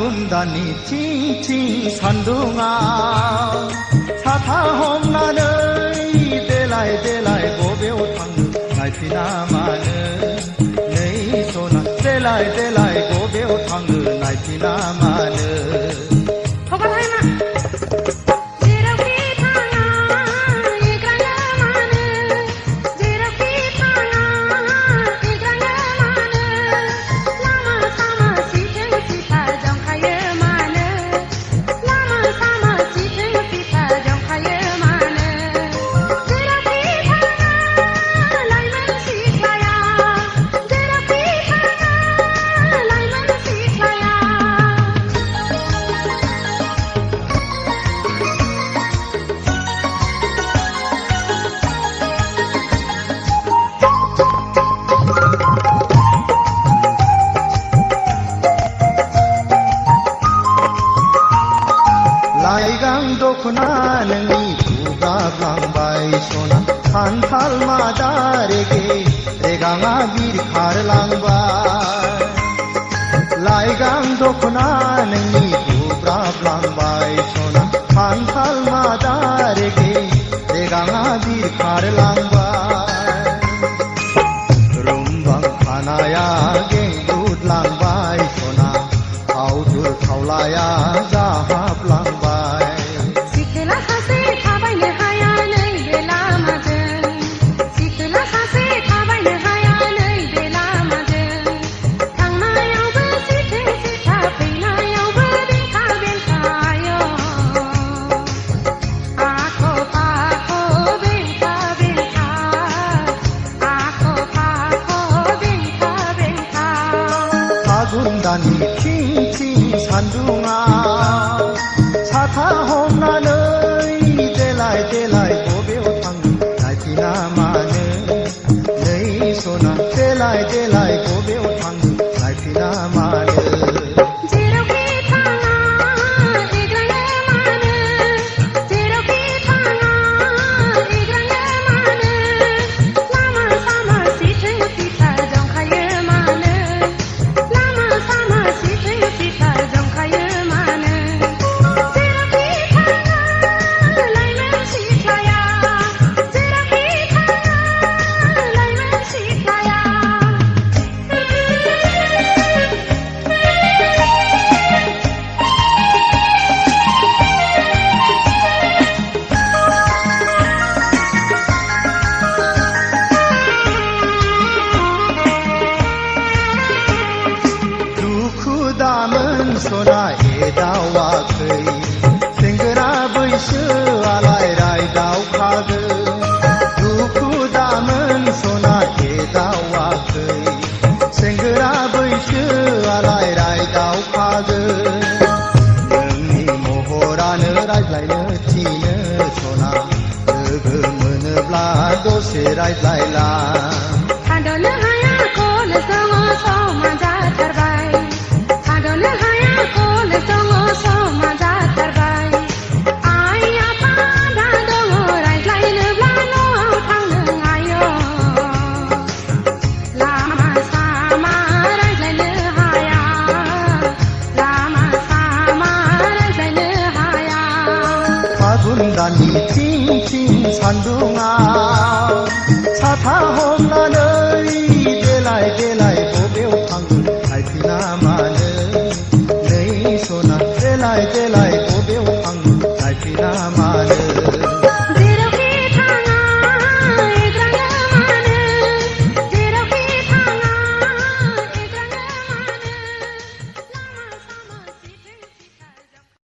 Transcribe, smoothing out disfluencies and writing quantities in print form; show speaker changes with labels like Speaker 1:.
Speaker 1: दाननि थिं सान्दुङाव साथा हमनानै देलाय देलाय बबेयाव थाङो नायफिना मानो नै सना देलाय देलाय बबेयाव थाङो नायफिना मानो लाइगां दखना नोंनि बुगाब्लांबाय सना खान्थाल मादा रेगे रेगाङा बिरखारलांबाय लाइगां दखना नोंनि बुब्राबलांबाय सना खान्थाल मादा रेगे रेगाङा बिरखारलांबाय रुमबां खानाया गेंगुदलांबाय सना फावदुर खावलाया जाहाबलांबाय दाननि थिं सान्दुङाव साथा हमनानै देलाय देलाय बबेयाव थाङो नायफिना मानो नै सना देलाय देलाय बबेयाव थाङो नायफिना मानो सना एदावाखै सेंग्रा बैसोआलाय रायदावखागोन दुखु दामोन सना एदावाखै सेंग्रा बैसोआलाय रायदावखागोन नोंनि महरानो रायज्लायनो थिनो सना लोगो मोनोब्ला दसे रायज्लायला
Speaker 2: थाद'नो हाया खौनो जोङो समा जाथारबाय थाद'नो हाया
Speaker 1: दाननि थिं सान्दुङाव साथा